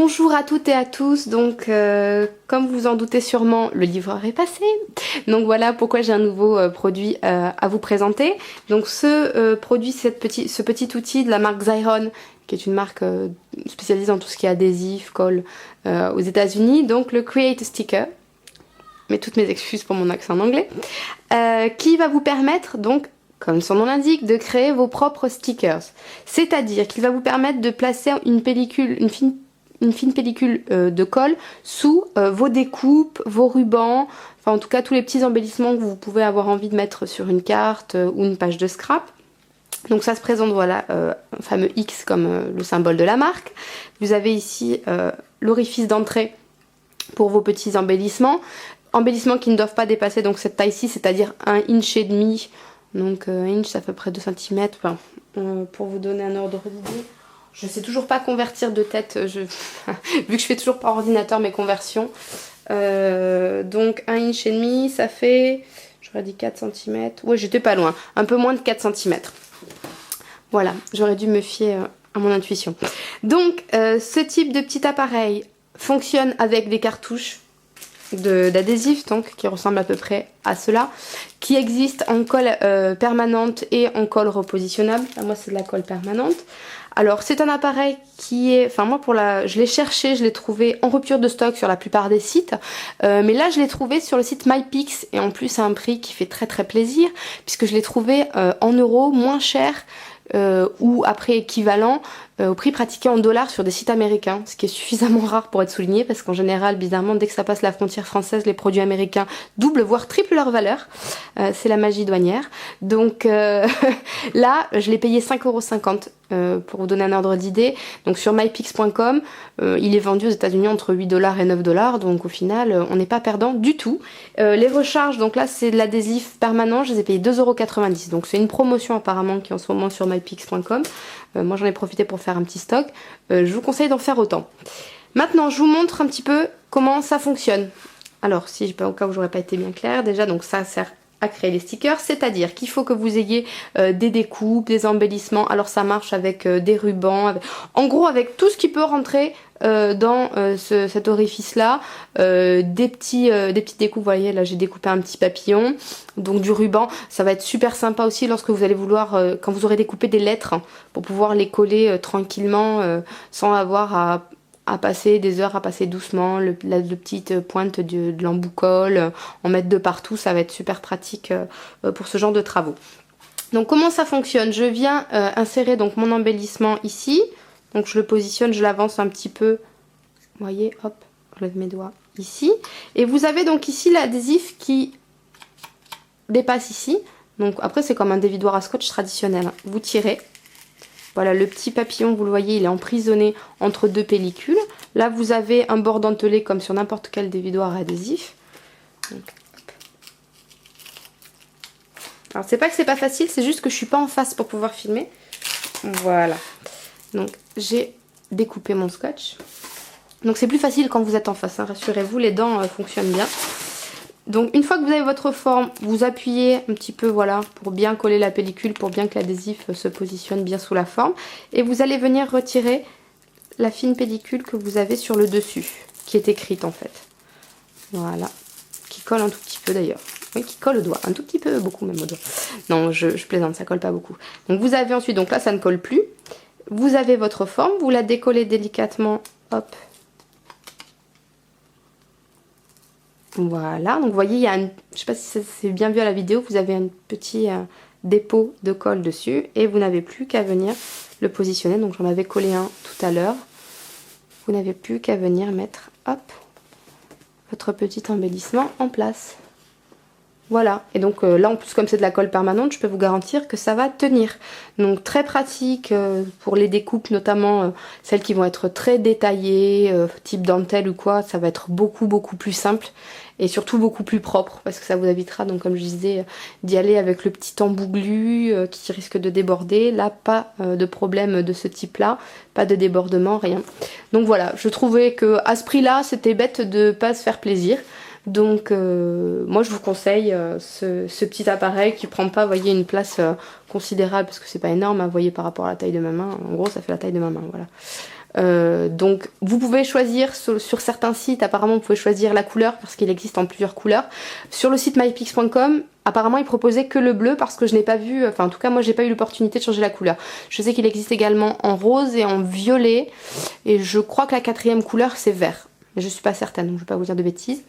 Bonjour à toutes et à tous, donc comme vous en doutez sûrement, le livreur est passé. Donc voilà pourquoi j'ai un nouveau produit à vous présenter. Donc ce produit, ce petit outil de la marque Xyron, qui est une marque spécialisée dans tout ce qui est adhésif, colle aux États-Unis. Donc le Create a Sticker, mais toutes mes excuses pour mon accent en anglais, qui va vous permettre donc, comme son nom l'indique, de créer vos propres stickers. C'est-à-dire qu'il va vous permettre de placer une pellicule, une fine pellicule de colle sous vos découpes, vos rubans, enfin en tout cas tous les petits embellissements que vous pouvez avoir envie de mettre sur une carte ou une page de scrap. Donc ça se présente, voilà, un fameux X comme le symbole de la marque. Vous avez ici l'orifice d'entrée pour vos petits embellissements. Embellissements qui ne doivent pas dépasser donc cette taille-ci, c'est-à-dire 1,5 inch. Donc 1 inch, ça fait près de 2 cm. Enfin, pour vous donner un ordre d'idée. Je sais toujours pas convertir de tête, vu que je fais toujours par ordinateur mes conversions. Donc 1,5 inch, ça fait, j'aurais dit 4 cm. Ouais, j'étais pas loin, un peu moins de 4 cm. Voilà, j'aurais dû me fier à mon intuition. Donc ce type de petit appareil fonctionne avec des cartouches d'adhésif, donc qui ressemblent à peu près à cela, qui existent en colle permanente et en colle repositionnable. Là, moi c'est de la colle permanente. Alors c'est un appareil qui est, enfin moi je l'ai cherché, je l'ai trouvé en rupture de stock sur la plupart des sites, mais là je l'ai trouvé sur le site MyPix et en plus à un prix qui fait très plaisir puisque je l'ai trouvé en euros, moins cher ou après équivalent au prix pratiqué en dollars sur des sites américains, ce qui est suffisamment rare pour être souligné parce qu'en général, bizarrement, dès que ça passe la frontière française, les produits américains doublent voire triplent leur valeur. C'est la magie douanière. Donc là, je l'ai payé 5,50 € pour vous donner un ordre d'idée. Donc sur mypix.com, il est vendu aux États-Unis entre 8 $ et 9 $, donc au final, on n'est pas perdant du tout. Les recharges, donc là, c'est de l'adhésif permanent, je les ai payés 2,90 €. Donc c'est une promotion apparemment qui est en ce moment sur mypix.com. Moi j'en ai profité pour faire un petit stock, je vous conseille d'en faire autant. Maintenant je vous montre un petit peu comment ça fonctionne. Alors si au cas où j'aurais pas été bien claire, déjà donc ça sert à créer les stickers, c'est-à-dire qu'il faut que vous ayez des découpes, des embellissements, alors ça marche avec des rubans, en gros avec tout ce qui peut rentrer dans cet orifice là, des petites découpes. Vous voyez là j'ai découpé un petit papillon, donc du ruban, ça va être super sympa aussi lorsque vous allez vouloir, quand vous aurez découpé des lettres, pour pouvoir les coller tranquillement sans avoir à passer des heures, à passer doucement, la petite pointe de l'embout colle, en mettre de partout, ça va être super pratique pour ce genre de travaux. Donc comment ça fonctionne? Je viens insérer donc mon embellissement ici, donc je le positionne, je l'avance un petit peu, vous voyez, hop, je lève mes doigts ici, et vous avez donc ici l'adhésif qui dépasse ici, donc après c'est comme un dévidoir à scotch traditionnel, vous tirez. Voilà, le petit papillon, vous le voyez, il est emprisonné entre deux pellicules. Là, vous avez un bord dentelé comme sur n'importe quel dévidoir adhésif. Donc, alors, c'est pas que c'est pas facile, c'est juste que je suis pas en face pour pouvoir filmer. Voilà. Donc, j'ai découpé mon scotch. Donc, c'est plus facile quand vous êtes en face, hein, rassurez-vous, les dents fonctionnent bien. Donc une fois que vous avez votre forme, vous appuyez un petit peu, voilà, pour bien coller la pellicule, pour bien que l'adhésif se positionne bien sous la forme. Et vous allez venir retirer la fine pellicule que vous avez sur le dessus, qui est écrite en fait. Voilà, qui colle un tout petit peu d'ailleurs. Oui, qui colle au doigt, un tout petit peu, beaucoup même au doigt. Non, je plaisante, ça colle pas beaucoup. Donc vous avez ensuite, donc là ça ne colle plus. Vous avez votre forme, vous la décollez délicatement, hop. Voilà, donc vous voyez, il y a je sais pas si c'est bien vu à la vidéo, vous avez un petit dépôt de colle dessus et vous n'avez plus qu'à venir le positionner. Donc j'en avais collé un tout à l'heure. Vous n'avez plus qu'à venir mettre, hop, votre petit embellissement en place. Voilà, et donc là en plus comme c'est de la colle permanente, je peux vous garantir que ça va tenir. Donc très pratique pour les découpes, notamment celles qui vont être très détaillées, type dentelle ou quoi, ça va être beaucoup plus simple et surtout beaucoup plus propre parce que ça vous évitera, donc comme je disais, d'y aller avec le petit embout glu qui risque de déborder. Là pas de problème de ce type là, pas de débordement, rien. Donc voilà, je trouvais que à ce prix là c'était bête de pas se faire plaisir. Donc moi je vous conseille ce petit appareil qui prend pas, vous voyez, une place considérable parce que c'est pas énorme, hein, vous voyez, par rapport à la taille de ma main. En gros ça fait la taille de ma main, voilà. Donc vous pouvez choisir sur certains sites, apparemment vous pouvez choisir la couleur parce qu'il existe en plusieurs couleurs. Sur le site mypix.com, apparemment il proposait que le bleu parce que je n'ai pas vu, enfin en tout cas moi j'ai pas eu l'opportunité de changer la couleur. Je sais qu'il existe également en rose et en violet et je crois que la quatrième couleur c'est vert. Mais je suis pas certaine, donc je vais pas vous dire de bêtises.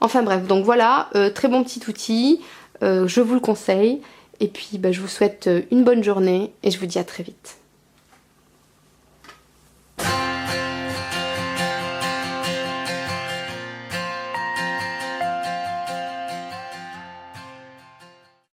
Enfin bref, donc voilà, très bon petit outil, je vous le conseille. Et puis je vous souhaite une bonne journée et je vous dis à très vite.